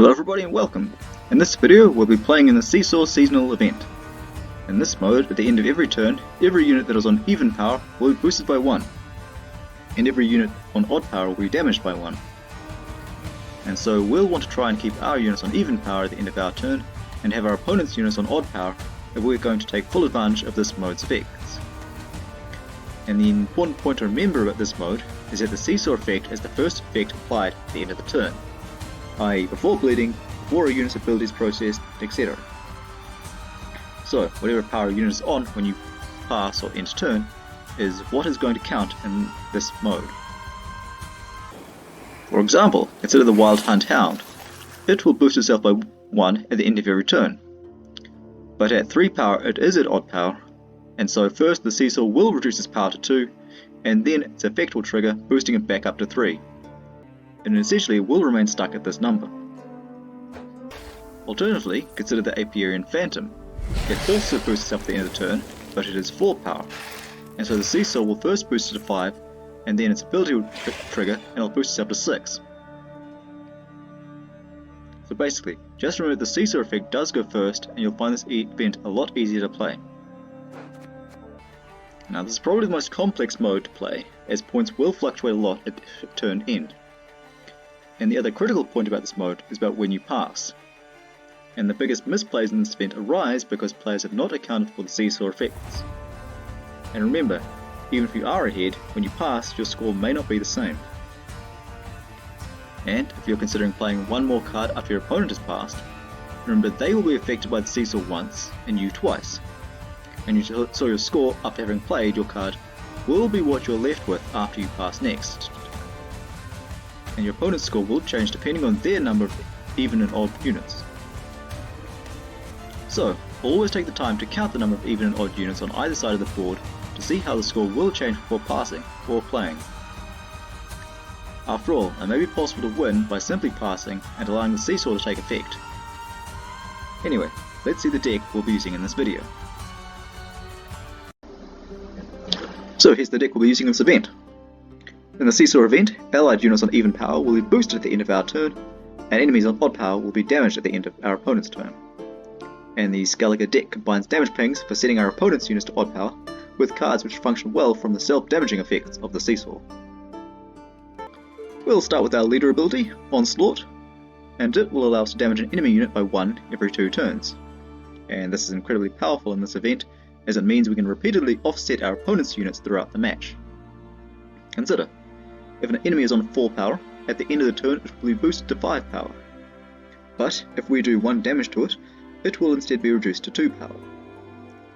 Hello everybody and welcome. In this video we'll be playing in the Seesaw seasonal event. In this mode, at the end of every turn, every unit that is on even power will be boosted by 1, and every unit on odd power will be damaged by 1. And so we'll want to try and keep our units on even power at the end of our turn, and have our opponent's units on odd power if we're going to take full advantage of this mode's effects. And the important point to remember about this mode is that the Seesaw effect is the first effect applied at the end of the turn, i.e. before bleeding, before a unit's ability is processed, etc. So, whatever power a unit is on when you pass or end turn is what is going to count in this mode. For example, consider the Wild Hunt Hound. It will boost itself by 1 at the end of every turn. But at 3 power it is at odd power, and so first the Seesaw will reduce its power to 2, and then its effect will trigger, boosting it back up to 3. And essentially it will remain stuck at this number. Alternatively, consider the Apiarian Phantom. It also boosts itself at the end of the turn, but it is 4 power, and so the Seesaw will first boost it to 5, and then its ability will trigger and it'll boost itself to 6. So basically, just remember the Seesaw effect does go first, and you'll find this event a lot easier to play. Now this is probably the most complex mode to play, as points will fluctuate a lot at the turn end. And the other critical point about this mode is about when you pass. And the biggest misplays in this event arise because players have not accounted for the Seesaw effects. And remember, even if you are ahead, when you pass, your score may not be the same. And if you're considering playing one more card after your opponent has passed, remember they will be affected by the Seesaw once, and you twice. And so your score after having played your card will be what you're left with after you pass next. And your opponent's score will change depending on their number of even and odd units. So, always take the time to count the number of even and odd units on either side of the board to see how the score will change before passing or playing. After all, it may be possible to win by simply passing and allowing the Seesaw to take effect. Anyway, let's see the deck we'll be using in this video. So here's the deck we'll be using in this event. In the Seesaw event, allied units on even power will be boosted at the end of our turn, and enemies on odd power will be damaged at the end of our opponent's turn. And the Skelligan deck combines damage pings for setting our opponent's units to odd power, with cards which function well from the self-damaging effects of the Seesaw. We'll start with our leader ability, Onslaught, and it will allow us to damage an enemy unit by 1 every 2 turns. And this is incredibly powerful in this event, as it means we can repeatedly offset our opponent's units throughout the match. Consider, if an enemy is on 4 power, at the end of the turn it will be boosted to 5 power. But if we do 1 damage to it, it will instead be reduced to 2 power.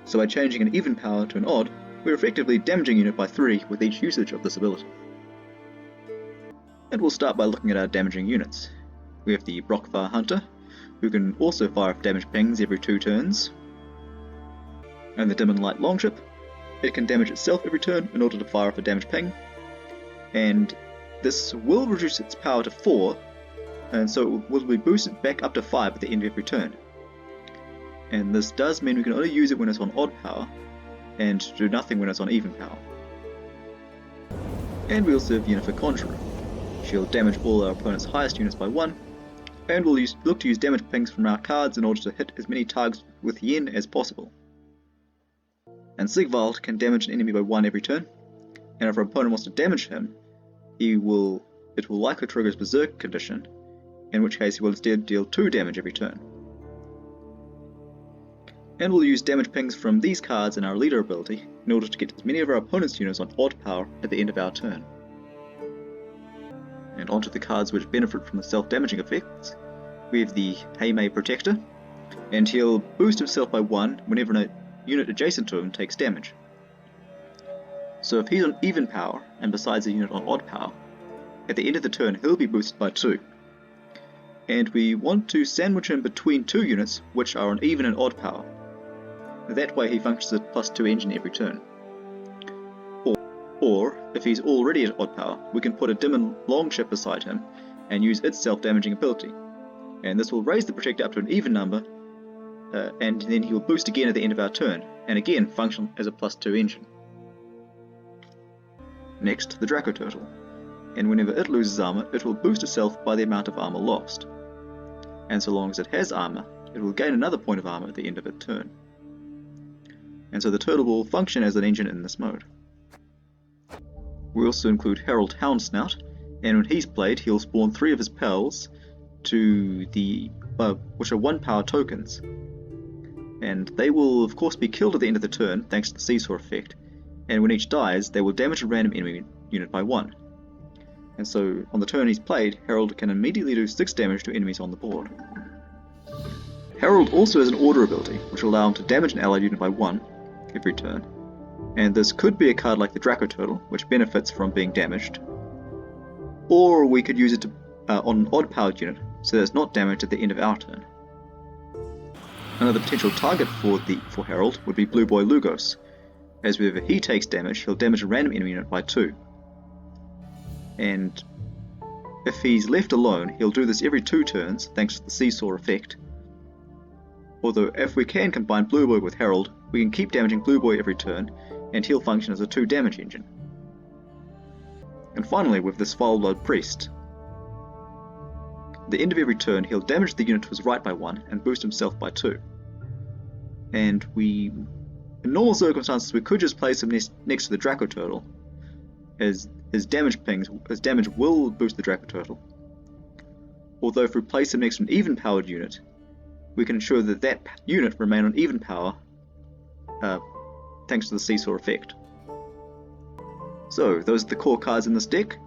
So by changing an even power to an odd, we're effectively damaging a unit by 3 with each usage of this ability. And we'll start by looking at our damaging units. We have the Brockfire Hunter, who can also fire off damage pings every 2 turns. And the Dim and Light Longship, it can damage itself every turn in order to fire off a damage ping. And this will reduce its power to 4, and so it will be boosted back up to 5 at the end of every turn. And this does mean we can only use it when it's on odd power, and do nothing when it's on even power. And we also have Yennefer Conjurer. She'll damage all our opponent's highest units by 1, and we'll look to use damage pings from our cards in order to hit as many targets with Yen as possible. And Sigvald can damage an enemy by 1 every turn, and if our opponent wants to damage him, it will likely trigger his Berserk condition, in which case he will instead deal 2 damage every turn. And we'll use damage pings from these cards in our leader ability in order to get as many of our opponent's units on odd power at the end of our turn. And onto the cards which benefit from the self-damaging effects, we have the Heimei Protector, and he'll boost himself by 1 whenever a unit adjacent to him takes damage. So if he's on even power, and besides a unit on odd power, at the end of the turn he'll be boosted by 2. And we want to sandwich him between 2 units which are on even and odd power. That way he functions at +2 engine every turn. Or, if he's already at odd power, we can put a Dim and Longship beside him, and use its self-damaging ability. And this will raise the Protector up to an even number, and then he will boost again at the end of our turn, and again function as a +2 engine. Next, the Draco Turtle, and whenever it loses armor, it will boost itself by the amount of armor lost. and so long as it has armor, it will gain another point of armor at the end of its turn. And so the turtle will function as an engine in this mode. We also include Herald Houndsnout, and when he's played, he'll spawn 3 of his pals to the which are 1 power tokens. And they will of course be killed at the end of the turn thanks to the Seesaw effect, and when each dies, they will damage a random enemy unit by 1. And so on the turn he's played, Herald can immediately do 6 damage to enemies on the board. Herald also has an order ability, which will allow him to damage an allied unit by 1 every turn. And this could be a card like the Draco Turtle, which benefits from being damaged. Or we could use it on an odd powered unit, so that it's not damaged at the end of our turn. Another potential target for Herald would be Blue Boy Lugos, as whenever he takes damage, he'll damage a random enemy unit by 2. And if he's left alone, he'll do this every 2 turns, thanks to the Seesaw effect. Although if we can combine Blue Boy with Herald, we can keep damaging Blue Boy every turn, and he'll function as a 2 damage engine. And finally, with this Foul Blood Priest. At the end of every turn, he'll damage the unit to his right by 1, and boost himself by 2. And in normal circumstances, we could just place him next to the Draco Turtle, as his damage will boost the Draco Turtle. Although if we place him next to an even powered unit, we can ensure that that unit remain on even power, thanks to the Seesaw effect. So those are the core cards in this deck,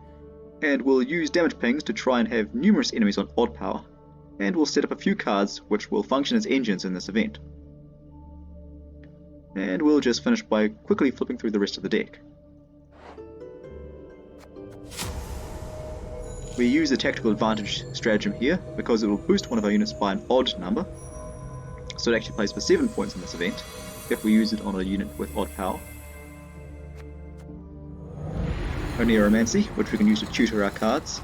and we'll use damage pings to try and have numerous enemies on odd power, and we'll set up a few cards which will function as engines in this event. And we'll just finish by quickly flipping through the rest of the deck. We use the Tactical Advantage stratagem here because it will boost one of our units by an odd number, so it actually plays for 7 points in this event if we use it on a unit with odd power. Oneiromancy, which we can use to tutor our cards.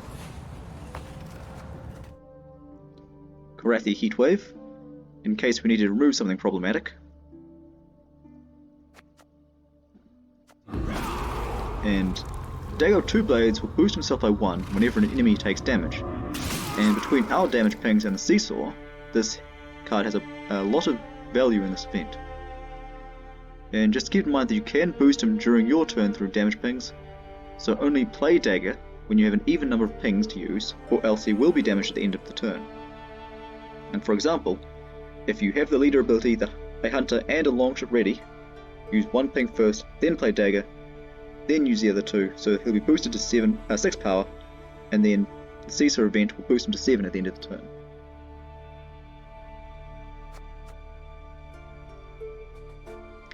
Korathi Heatwave, in case we need to remove something problematic. And Dago Two Blades will boost himself by 1 whenever an enemy takes damage. And between our damage pings and the Seesaw, this card has a lot of value in this event. And just keep in mind that you can boost him during your turn through damage pings, so only play Dagger when you have an even number of pings to use, or else he will be damaged at the end of the turn. And for example, if you have the leader ability, a hunter and a longship ready, use 1 ping first, then play Dagger, then use the other 2, so he'll be boosted to 6 power, and then the Seesaw event will boost him to 7 at the end of the turn.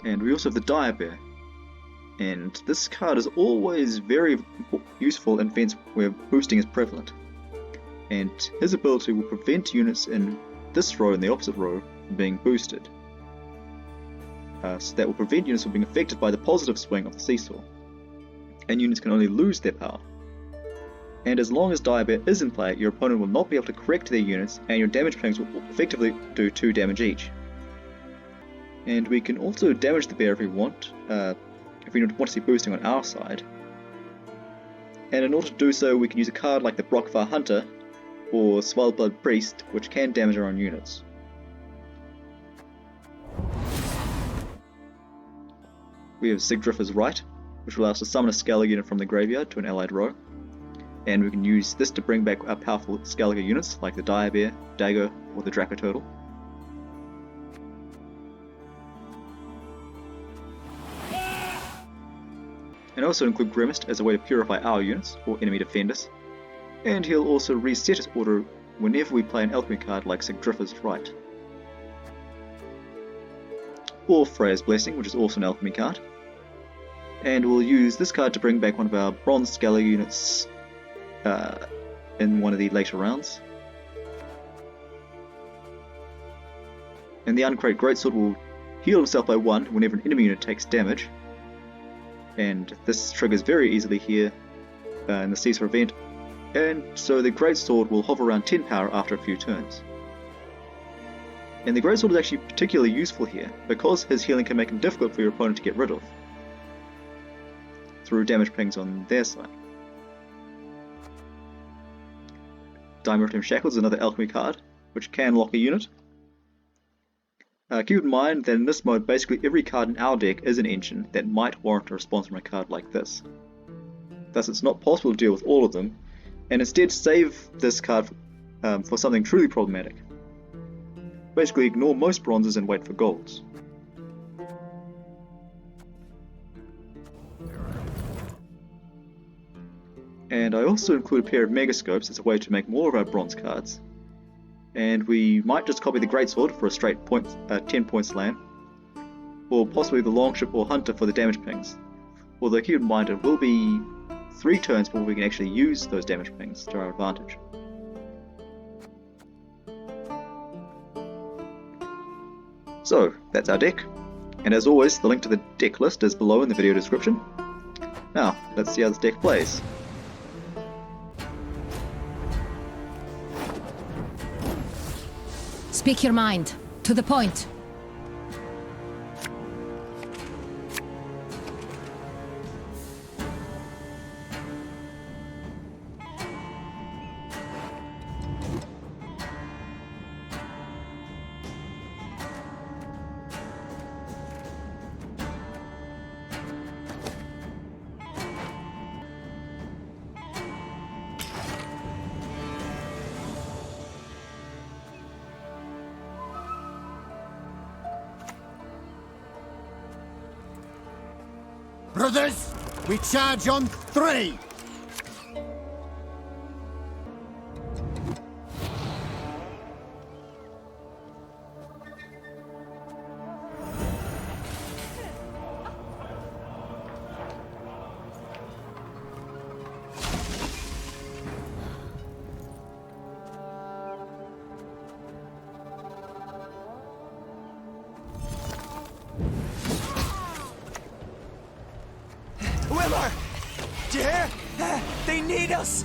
And we also have the Dire Bear, and this card is always very useful in events where boosting is prevalent, and his ability will prevent units in this row and the opposite row from being boosted. So that will prevent units from being affected by the positive swing of the Seesaw, and units can only lose their power. And as long as Dire Bear is in play, your opponent will not be able to correct their units, and your damage pings will effectively do 2 damage each. And we can also damage the bear if we want, if we want to see boosting on our side. And in order to do so, we can use a card like the Brockvar Hunter or Swellblood Priest, which can damage our own units. We have Sigdriffer's Right, which will allow us to summon a Skelligan unit from the graveyard to an allied row. And we can use this to bring back our powerful Skelligan units like the Dire Bear, Dago, or the Draco Turtle. And also include Grimaced as a way to purify our units, or enemy defenders. And he'll also reset his order whenever we play an Alchemy card like Sigdriffer's Right. Or Freya's Blessing, which is also an Alchemy card. And we'll use this card to bring back one of our Bronze Skelligan units in one of the later rounds. And the Uncrate Greatsword will heal himself by 1 whenever an enemy unit takes damage. And this triggers very easily here in the Seesaw event, and so the Greatsword will hover around 10 power after a few turns. And the Greatsword is actually particularly useful here, because his healing can make him difficult for your opponent to get rid of, through damage pings on their side. Dimeritium Shackles is another Alchemy card, which can lock a unit. Keep in mind that in this mode, basically every card in our deck is an engine that might warrant a response from a card like this. Thus it's not possible to deal with all of them, and instead save this card for something truly problematic. Basically ignore most bronzes and wait for golds. And I also include a pair of megascopes as a way to make more of our bronze cards. And we might just copy the Greatsword for a straight 10 point slam, or possibly the Longship or Hunter for the damage pings. Although keep in mind it will be 3 turns before we can actually use those damage pings to our advantage. So, that's our deck, and as always the link to the deck list is below in the video description. Now, let's see how this deck plays. Speak your mind. To the point. Brothers, we charge on 3! Willer! Do you hear? They need us!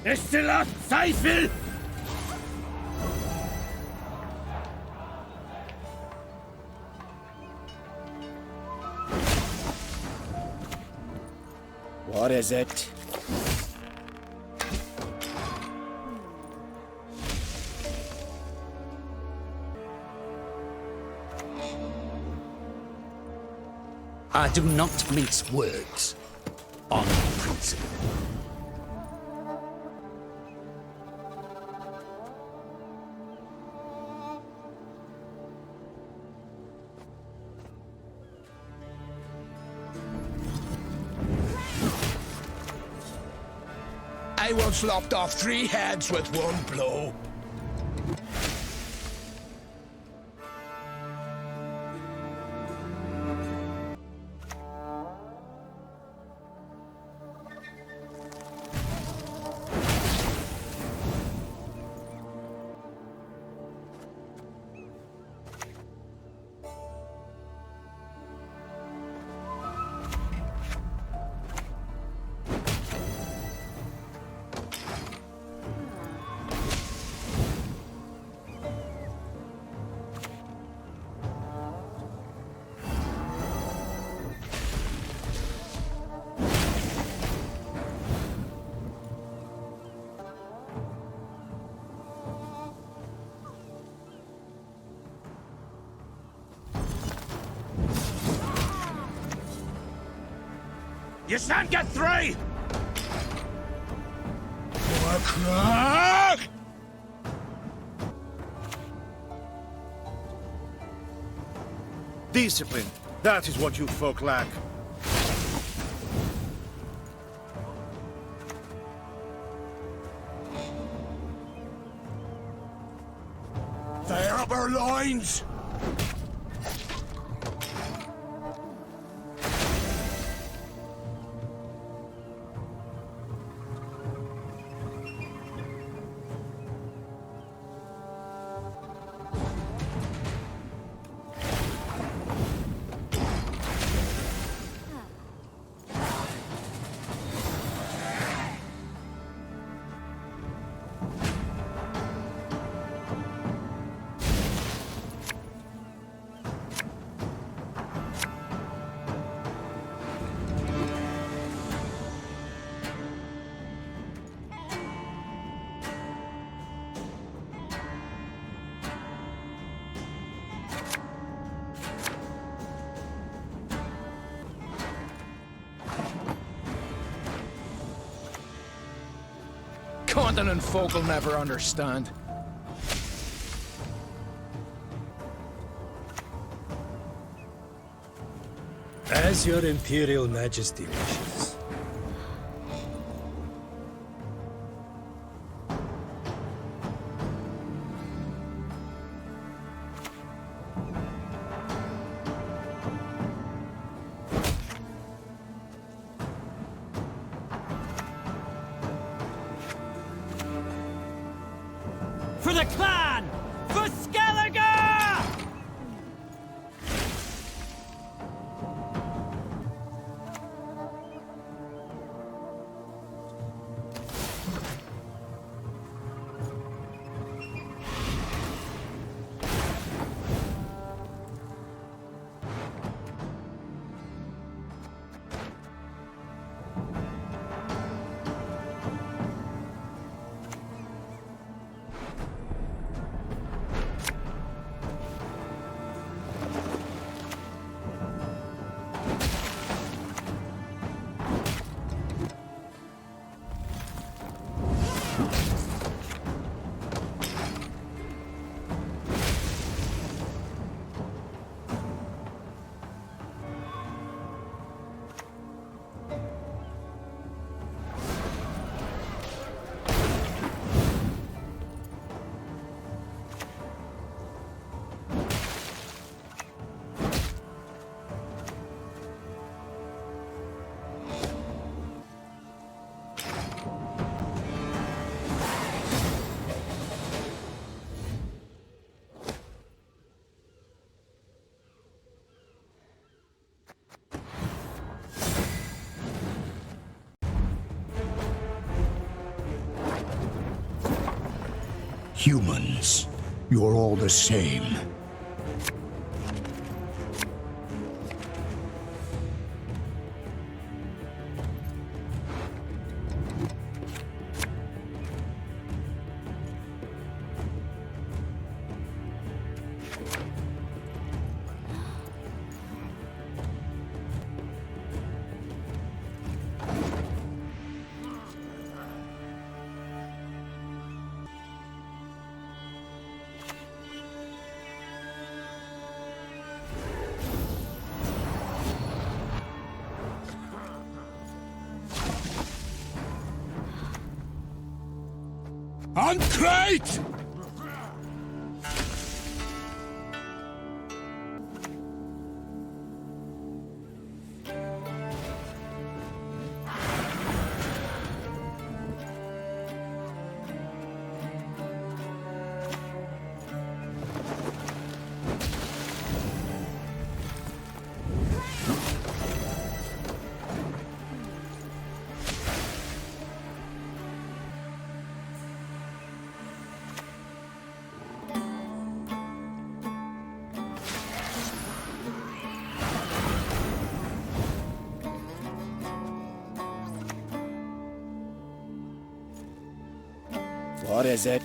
Estella Seifel! What is it? I do not mince words on principle. I once lopped off 3 heads with 1 blow. You shan't get 3! Crack! Discipline. That is what you folk lack. They're up our lines! continent folk will never understand. As your Imperial Majesty wishes. For the clan! For Skelligan! Humans, you're all the same. On crate! What is it?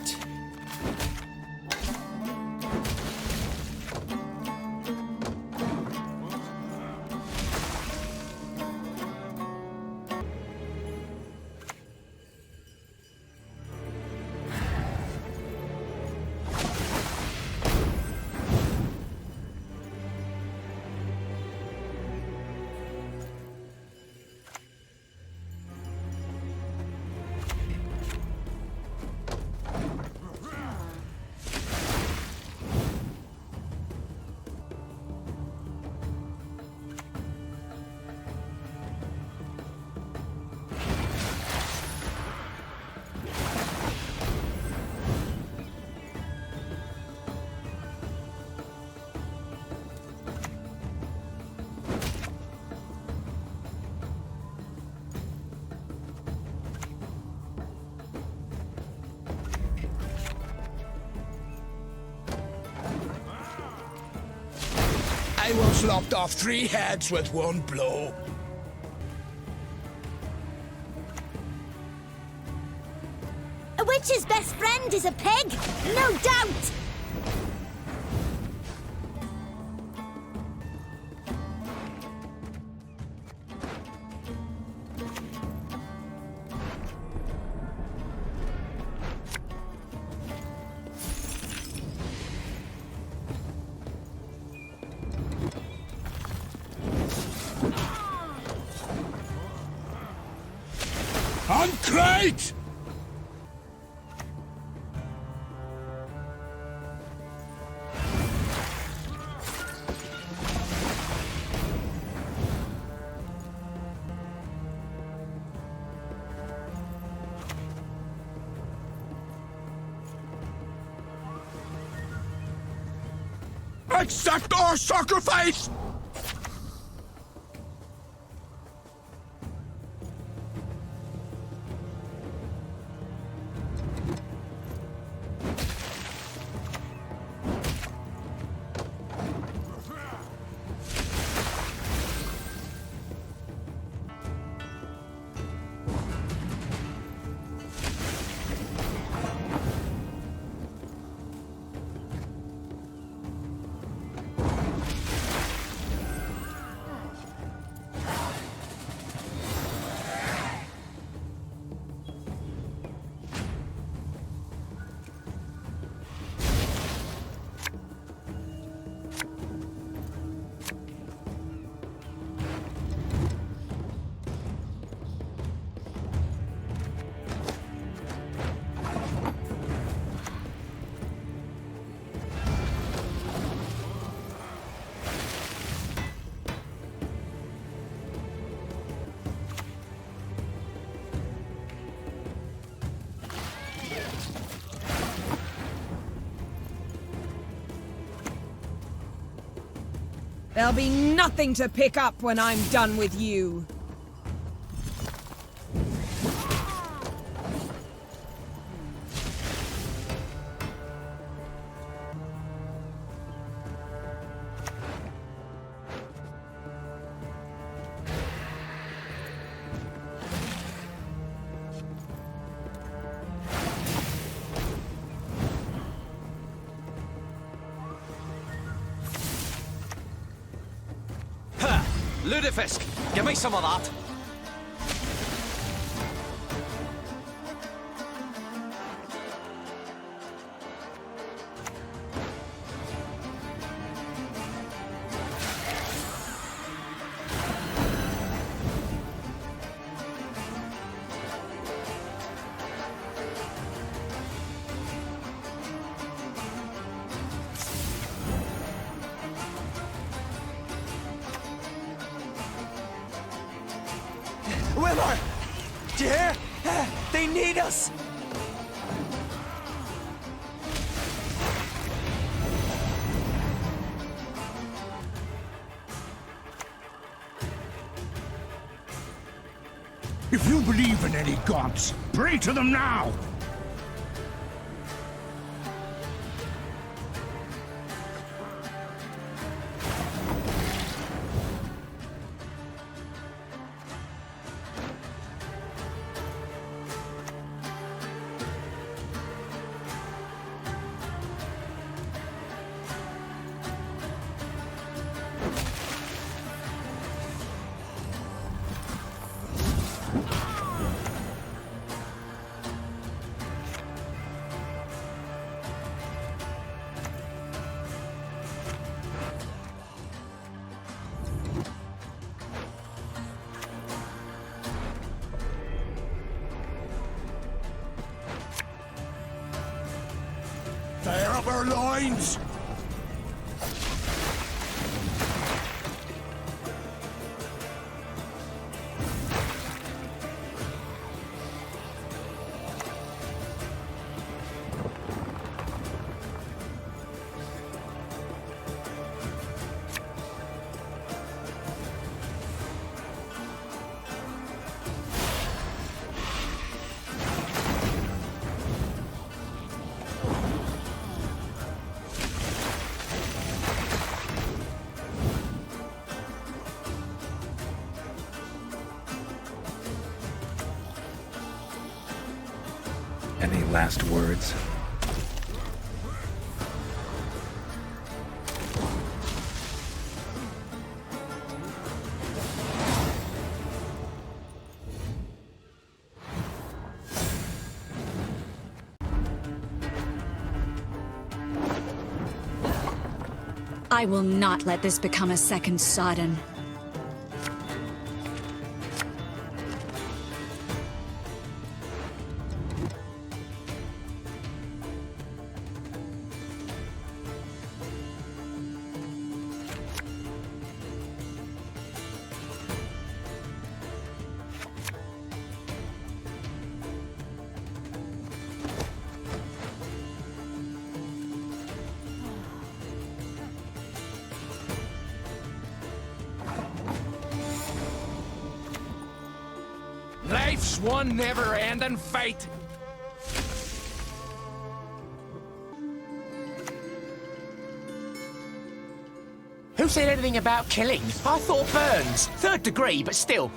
I once lopped off 3 heads with one blow. A witch's best friend is a pig, no doubt! On crate! Accept our sacrifice! There'll be nothing to pick up when I'm done with you. Ludifisk, give me some of that. Willar! Do you hear? They need us! If you believe in any gods, pray to them now! Tear up our loins! Any last words? I will not let this become a second Sodden. Life's one never-ending fight. Who said anything about killing? I thought burns. 3rd degree, but still.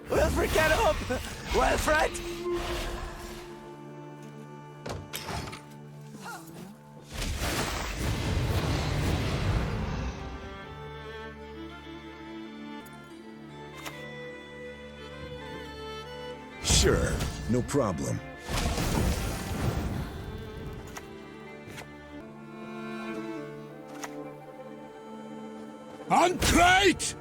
Wilfred, get up! Wilfred! Sure, no problem. On crate!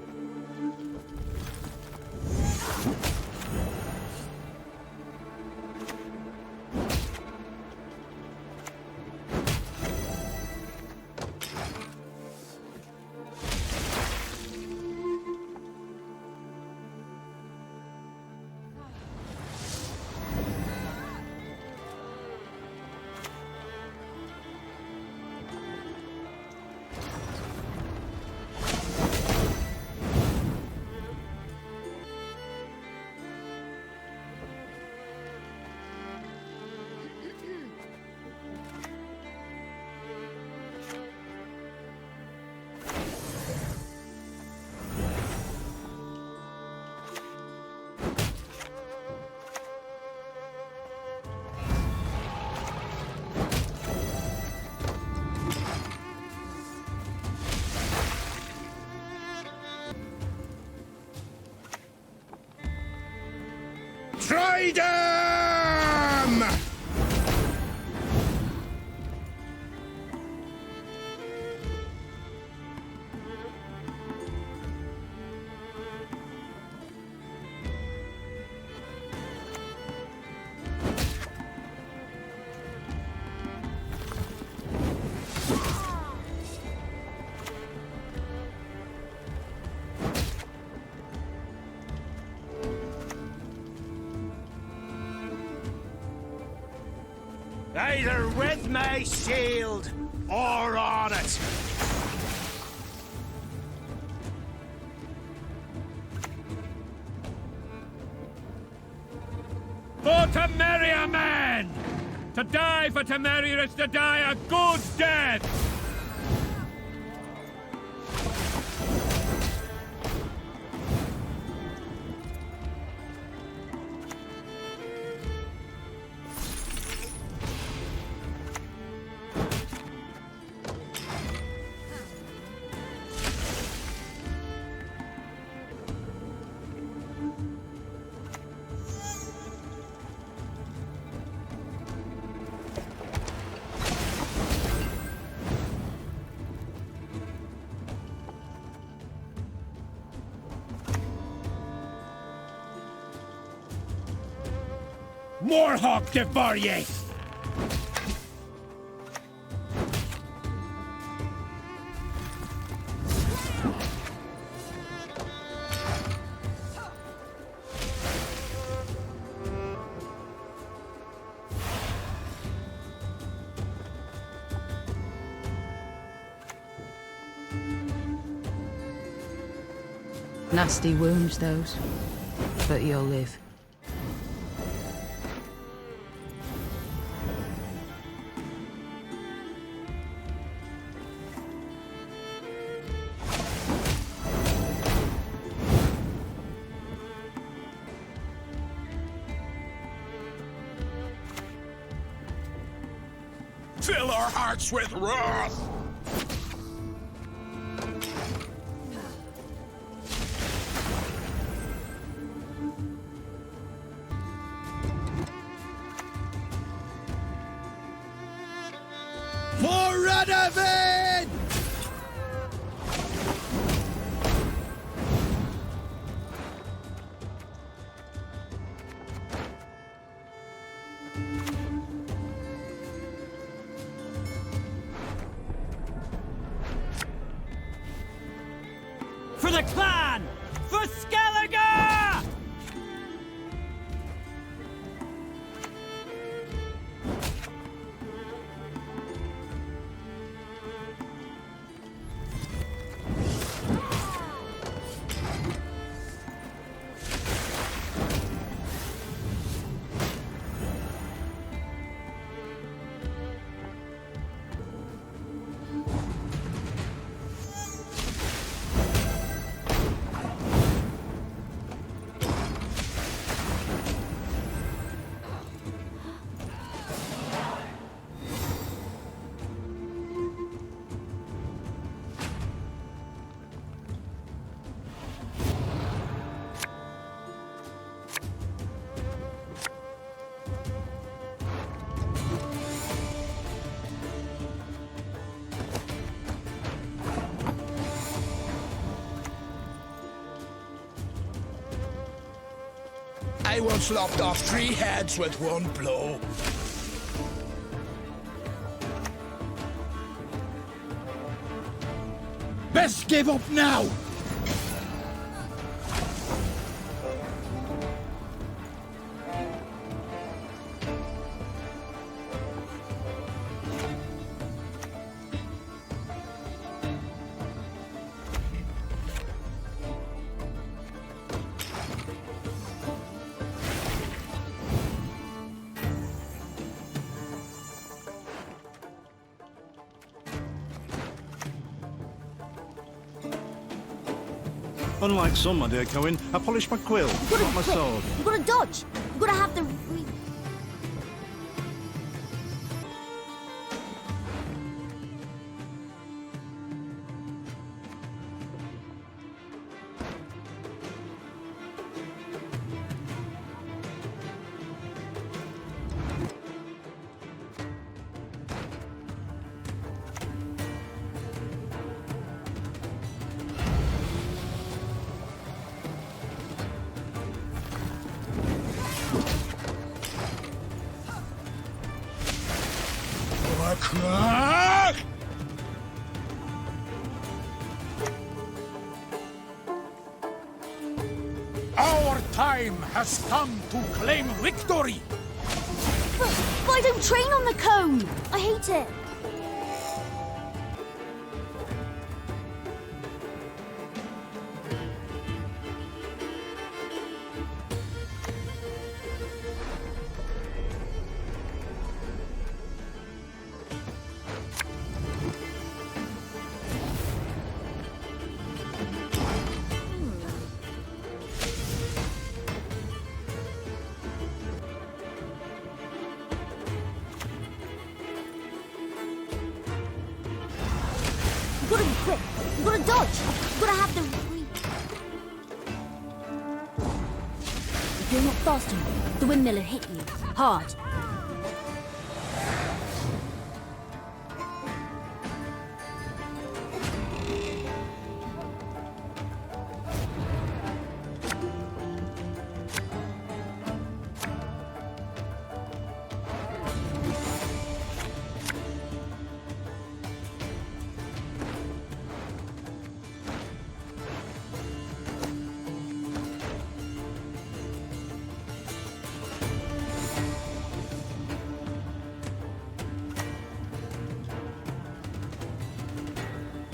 Freedom! Either with my shield or on it. For Temeria, man! To die for Temeria is to die a good death! More hawk for ye! Nasty wounds, those. But you'll live. Fill our hearts with wrath! For Radovid! For the clan! For Skelligan! I once lopped off 3 heads with 1 blow. Best give up now! Unlike some, my dear Cohen, I polish my quill, not my sword. You've got to dodge. You've got to have the... Crack! Our time has come to claim victory! But I don't train on the cone. I hate it. You've got to be quick. You've got to dodge. You've got to have the... If you're not fast enough, the windmill will hit you. Hard.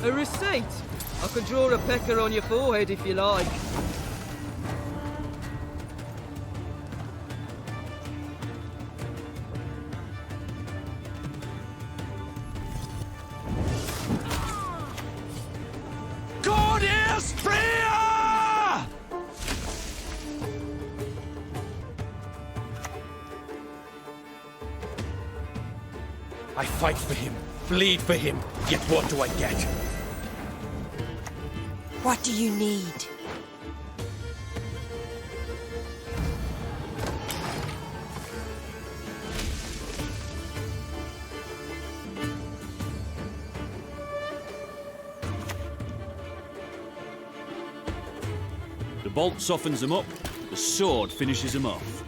A receipt? I can draw a pecker on your forehead if you like. God is prayer! I fight for him, bleed for him, yet what do I get? What do you need? The bolt softens them up, the sword finishes them off.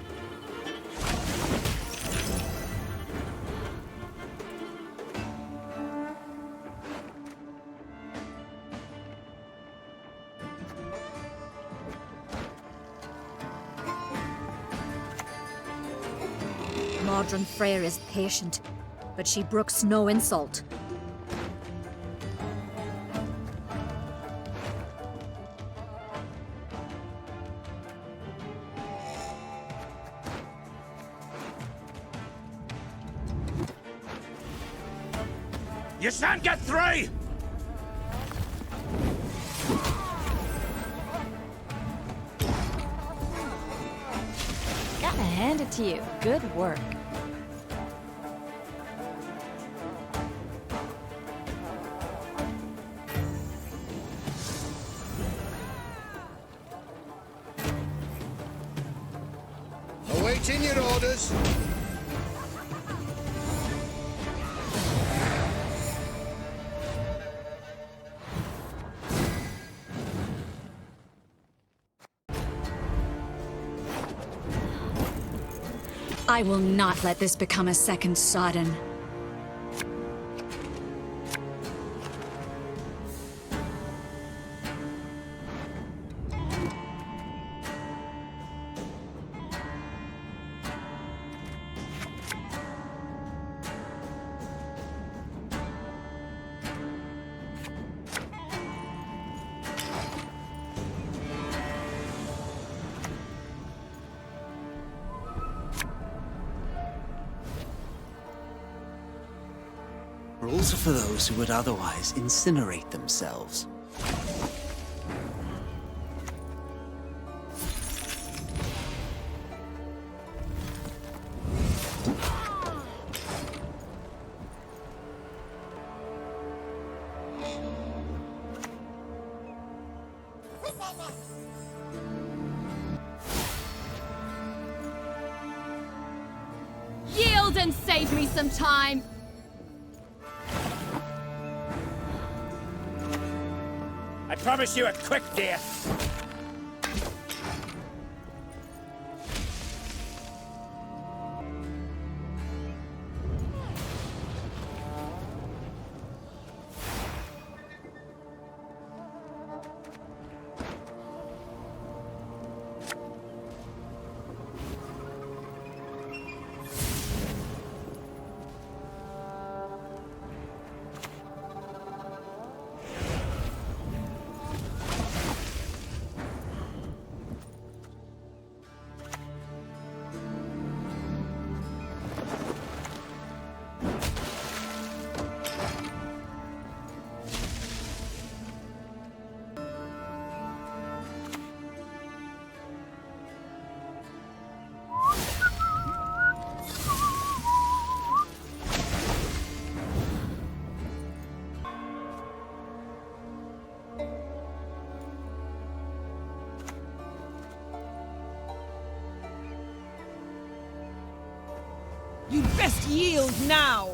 Modron Freyr is patient, but she brooks no insult. You shan't get through! Gotta hand it to you. Good work. Awaiting your orders. I will not let this become a second Sodden. Rules are for those who would otherwise incinerate themselves. Yield and save me some time! I promise you a quick death. You'd best yield now!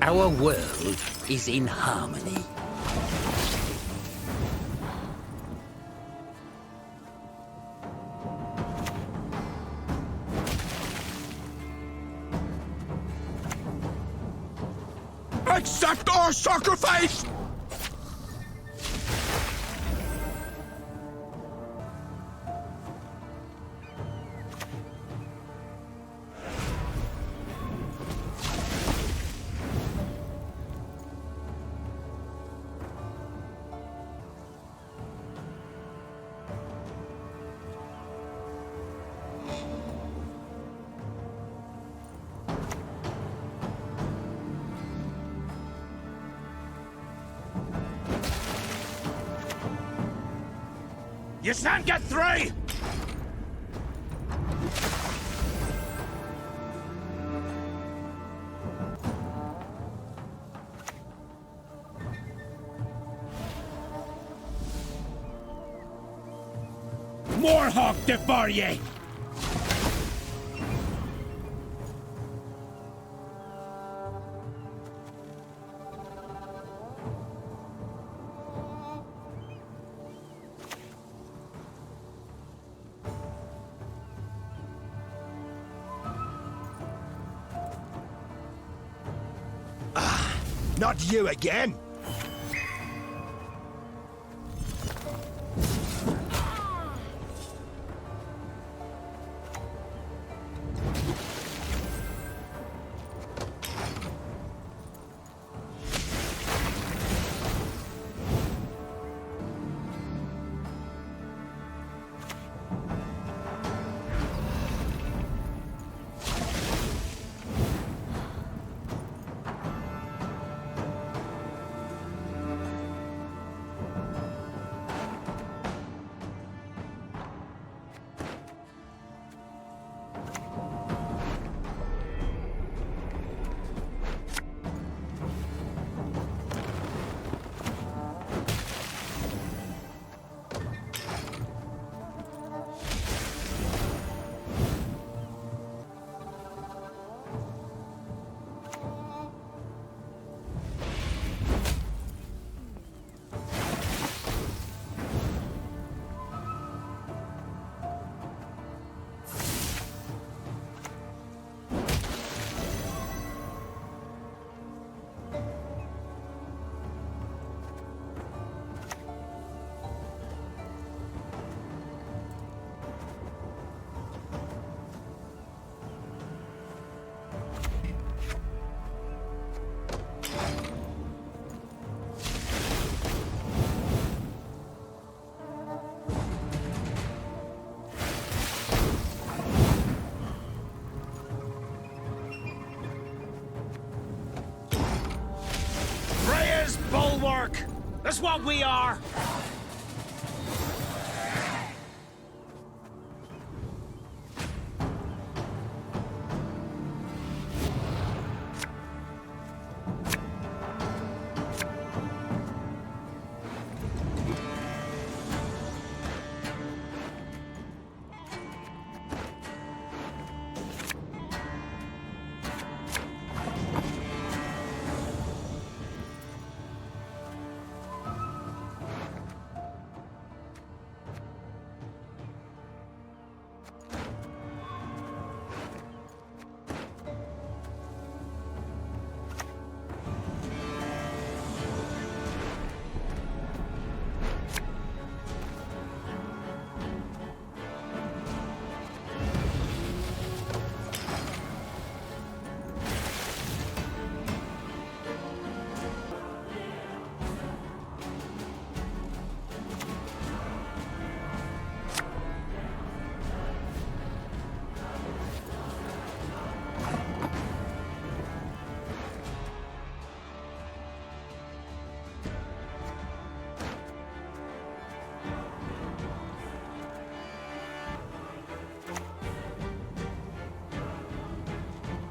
Our world is in harmony. Accept our sacrifice! You shan't get through! More hog devour ye! Not you again! That's what we are!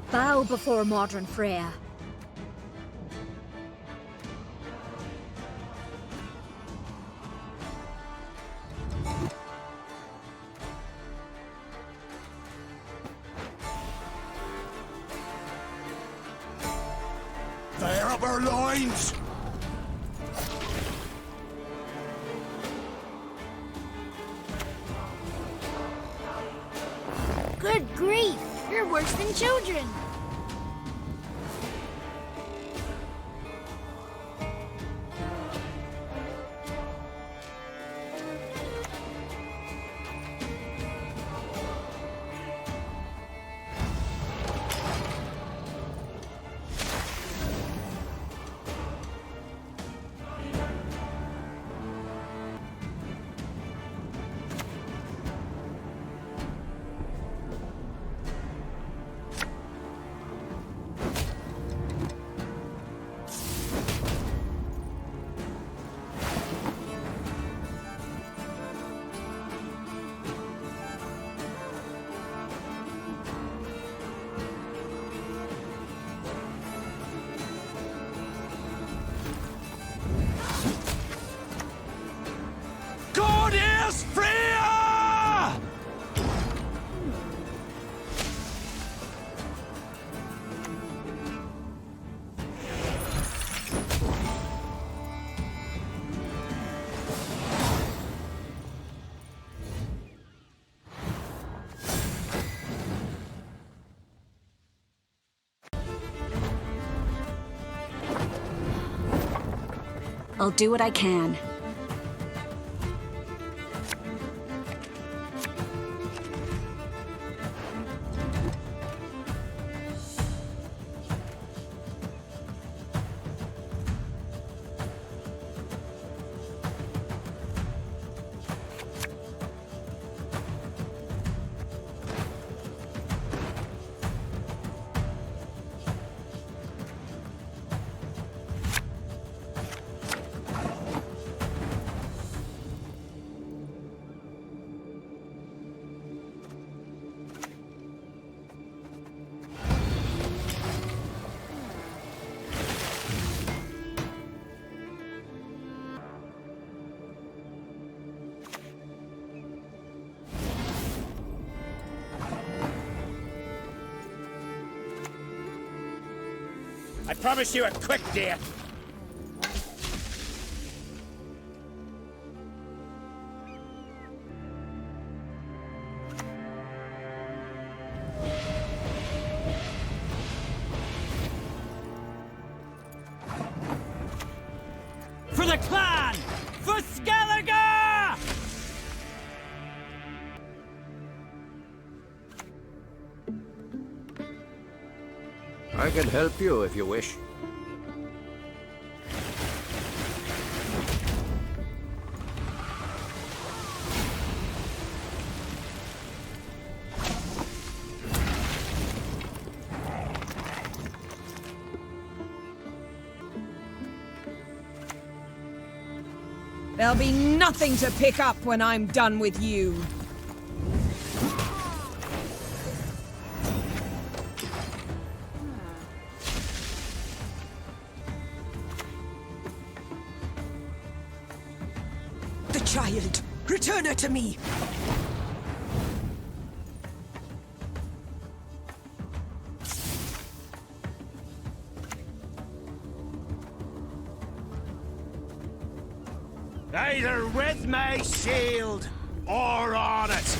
Bow before modern Freya. Fire up our loins! Good grief! You're worse than children! Goddess Freya! I'll do what I can. I promise you a quick death. For the clan! For Skelligan! I can help you if you wish. There'll be nothing to pick up when I'm done with you. The child! Return her to me! Either with my shield or on it.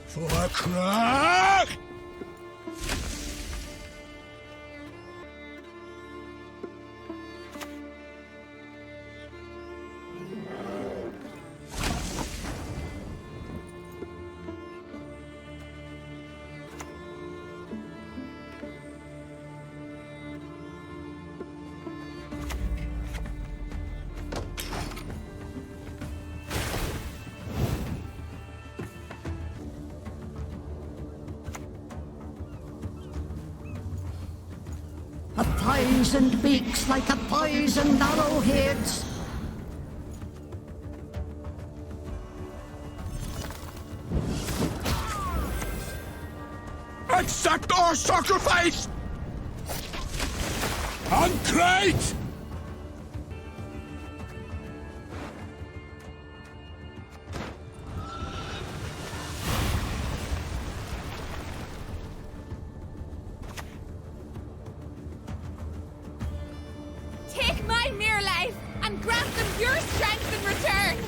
For a crack! A thousand beaks like a thousand arrowheads. Accept our sacrifice! Uncrate! Take my mere life and grant them your strength in return!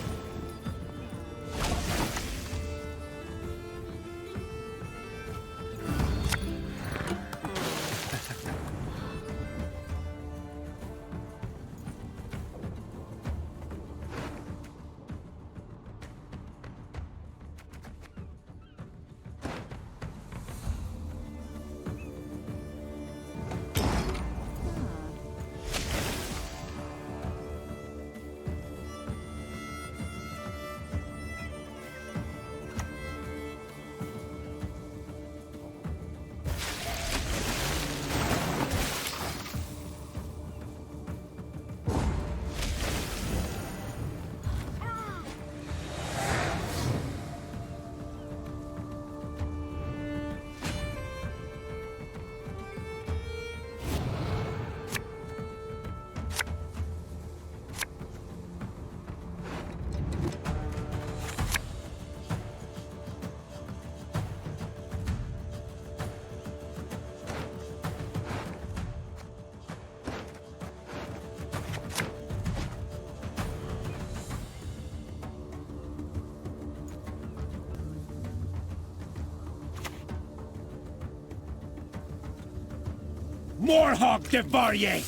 Morhawk devour ye!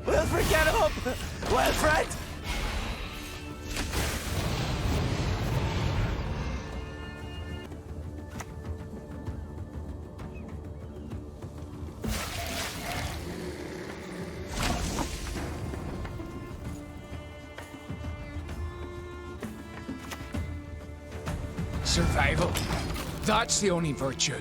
Wilfred, get up! Wilfred! Survival. That's the only virtue.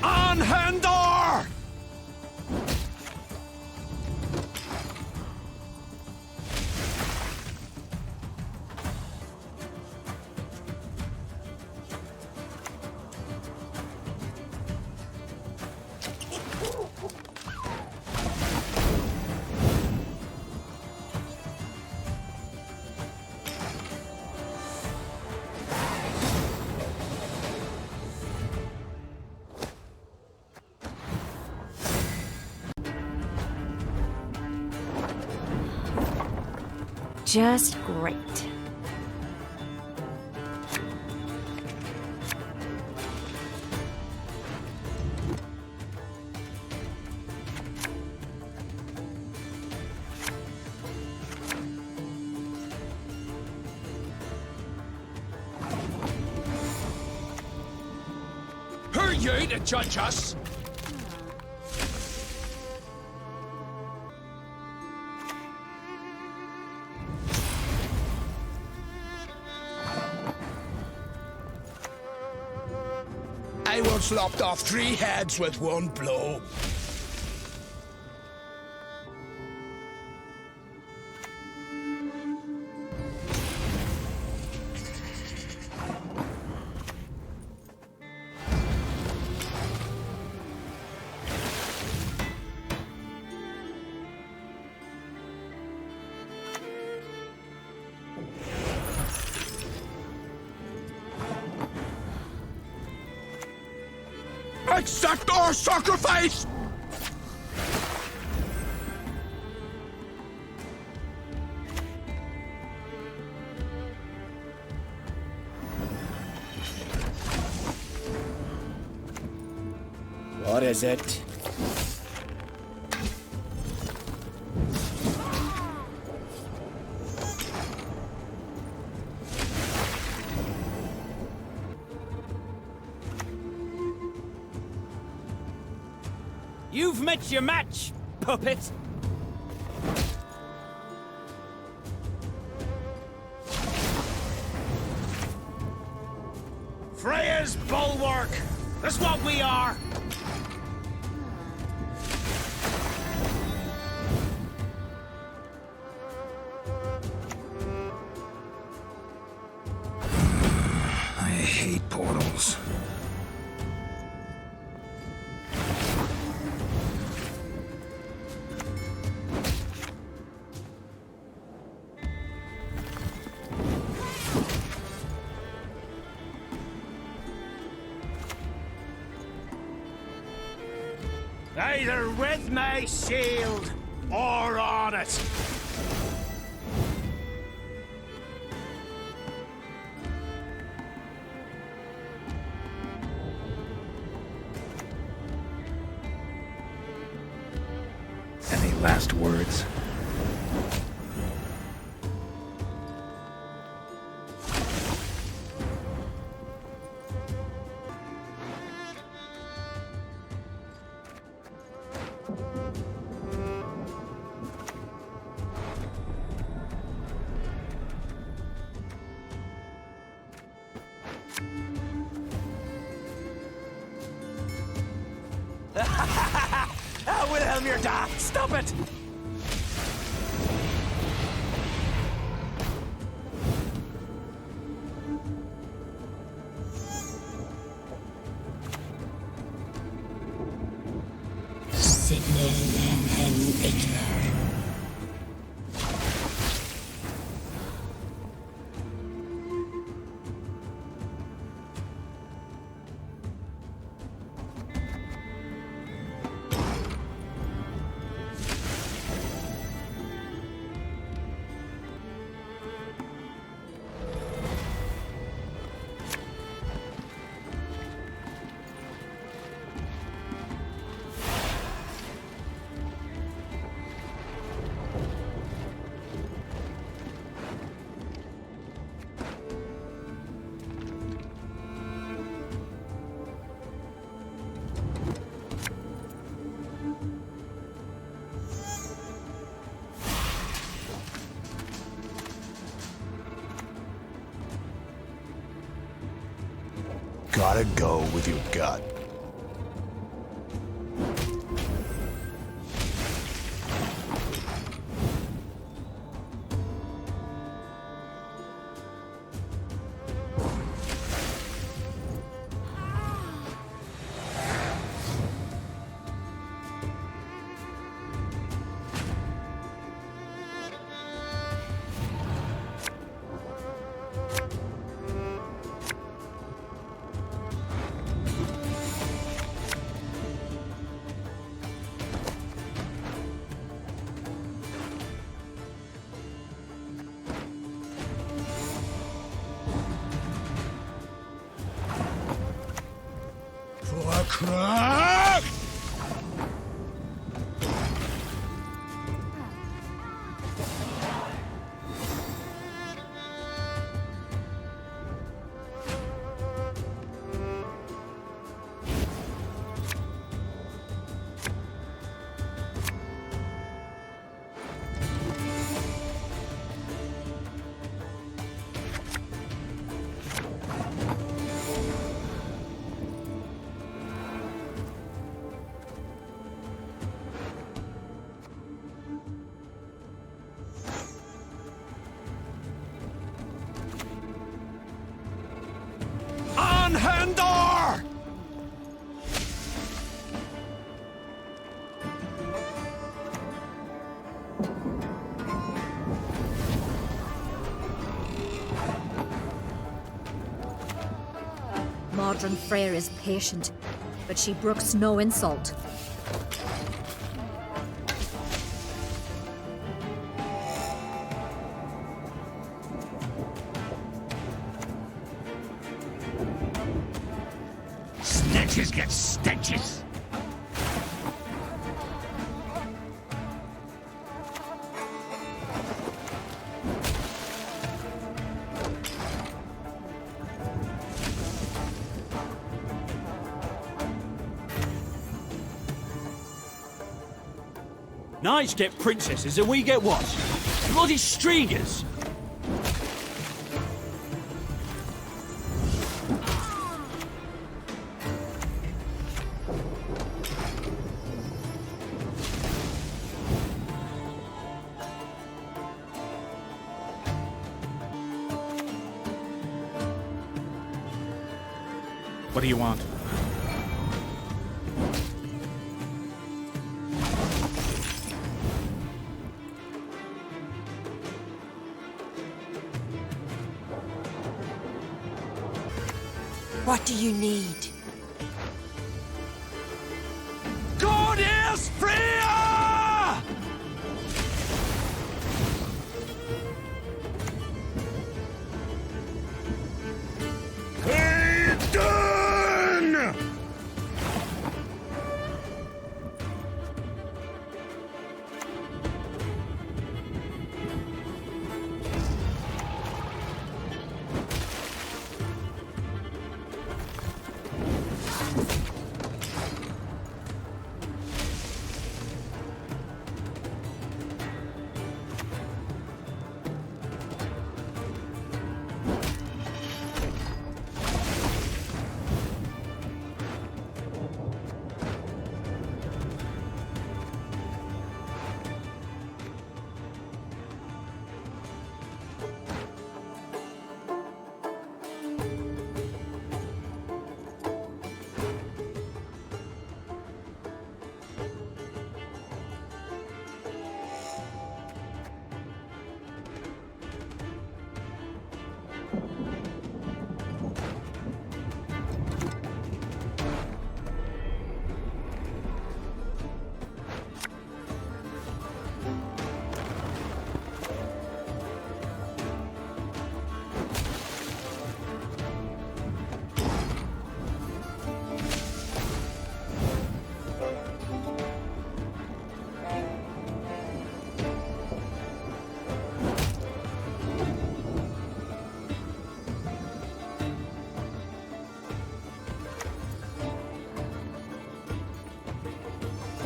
On Handor! just great. Who are you to judge us? I once lopped off 3 heads with 1 blow. Accept our sacrifice! What is it? You've met your match, puppet. Freya's bulwark. That's what we are. I hate portals. Either with my shield or on it. Any last words? Wilhelm, you're daft! Stop it! Gotta go with your gut. Crack! Handor! Modern Freyr is patient, but she brooks no insult. Snitches get stitches. Knights get princesses and we get what? Bloody streegers! What do you want? What do you need? God is Freya! Hayden!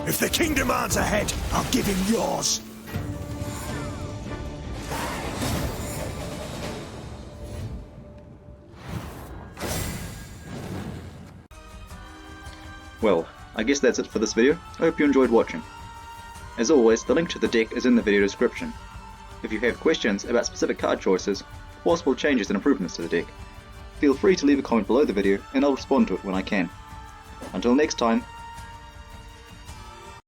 If the king demands a head, I'll give him yours. Well, I guess that's it for this video. I hope you enjoyed watching. As always, the link to the deck is in the video description. If you have questions about specific card choices, possible changes and improvements to the deck, feel free to leave a comment below the video and I'll respond to it when I can. Until next time,